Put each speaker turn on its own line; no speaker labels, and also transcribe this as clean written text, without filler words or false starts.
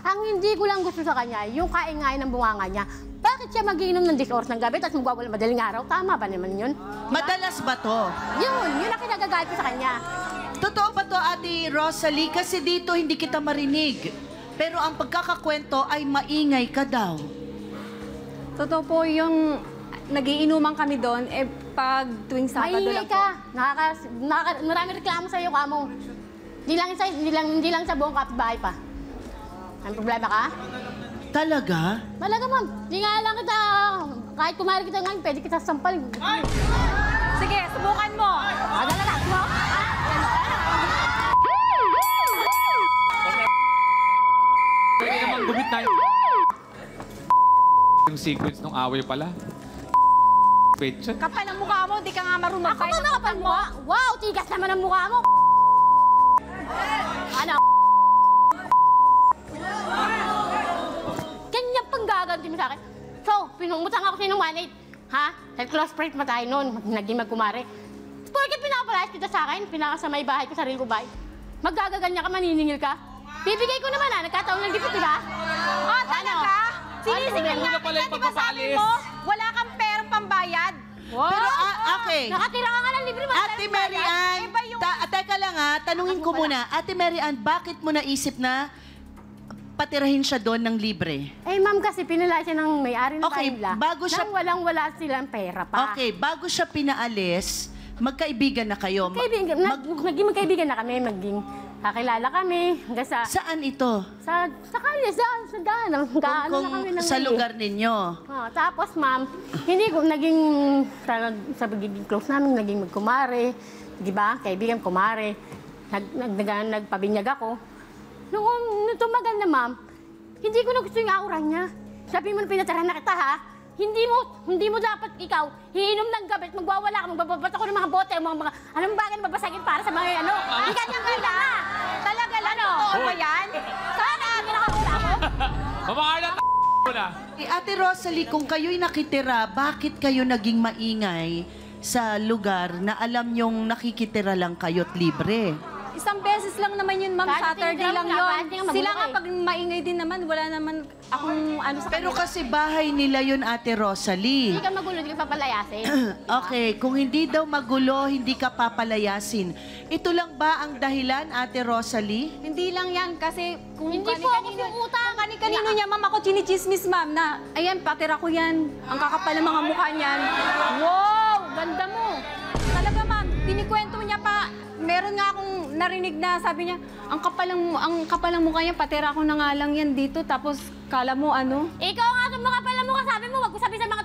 Ang hindi ko lang gusto sa kanya, yung kaingay ng bunganga niya. Bakit siya magiinom ng 10 oras ng gabi tapos magwawala madaling araw? Tama ba naman yun?
Madalas ba to?
Yun ang kinagagalit ko sa kanya.
Totoo ba to, Ate Rosalie? Kasi dito hindi kita marinig. Pero ang pagkakakwento ay maingay ka daw.
Totoo po yung nagiinuman kami doon, pag tuwing Sabado
Maingay
lang po.
ka. Maraming reklamo sa'yo, kamo. Hindi lang sa buong kapitbahay pa. May problema ka?
Talaga?
Malaga, ma'am. Hindi nga lang kita, kahit kumari kita ngayon, pwede kita sampal.
Sige, subukan mo.
Adala mo.
Pwede naman gumit na yung sequence ng away pala. Petsa.
Kapal ang mukha mo, di ka nga marunong.
Ako ba nakapal mo? Wow, tigas naman ang mukha mo. Ano? Kanyang panggaganti mo sa akin. So, pinungutang ako sinong 1-8. Ha? Sa close friend mo tayo noon, naging magkumare. Porke pinapalayas kita sa akin, pinaka sa may bahay ko, sarili ko bahay. Magagaganyan ka, maniningil ka. Bibigay ko naman nagkataon lang dito, di ba?
Oh, talaga? Sinisingil
Ano
nga
pala
kita,
yung
di ba sabi
pagpapalis?
mo, wala kang perang pambayad?
Wow.
Pero, okay.
Nakatira ka nga ng libre,
Ate Mary Ann,
Iba yung-
teka lang tanungin ko muna. Ate Mary Ann, bakit mo naisip na patirahin siya doon ng libre?
Eh, ma'am, kasi pinala siya ng may-ari ng
Okay,
kanila.
bago siya-
Nang walang-wala silang pera pa.
Okay, bago siya pinaalis, magkaibigan na kayo.
Naging magkaibigan na kami, maging kakilala kami. Hanggang sa
Saan ito?
kalye, sa daan. Gaano na kami ng
Sa lugar ninyo.
Tapos, ma'am, hindi ko naging sa pagiging close namin, naging magkumare. Di ba? Kaibigan, kumare. Nagpabinyag ako. Nung tumagal na, ma'am, hindi ko na gusto yung aura niya. Sabi mo na pinatirahan na kita, ha? Hindi mo dapat ikaw hiinom ng gabi at magwawala ka, magbababat ako ng mga bote, mga anong bagay na babasagin para sa mga ano. Hindi ka niyang ganda.
Talaga lang, totoo ba yan?
Sana, ginakaula ako.
Mamakala mo na.
Ate Rosalie, kung kayo'y nakitira, bakit kayo naging maingay sa lugar na alam nyong nakikitira lang kayo't libre?
Isang beses lang naman yun, ma'am.
Kahit
Saturday
tingnan
lang
mo nga,
yun.
kahit tingnan mo
Sila
magulo
nga
eh.
pag maingay din naman, wala naman akong ano sa
Pero
kanila.
kasi bahay nila yun, Ate Rosalie.
Hindi ka magulo, hindi ka papalayasin.
Okay, kung hindi daw magulo, hindi ka papalayasin. Ito lang ba ang dahilan, Ate Rosalie?
Hindi lang yan, kasi kung
Hindi po ako sumuutang.
Kanino niya, ma'am, ako chinichismis, ma'am, na, ayan, patira ko yan. Ang kakapal ng mga mukha niyan.
Wow! Ganda mo!
Talaga, ma'am, pinikwento niya pa. Meron nga akong narinig na sabi niya, ang kapal ng mukha niya, patira ko na nga lang yan dito, tapos kala mo ano?
Ikaw nga sa mga pala mo, sabi mo, wag ko sabi sa mga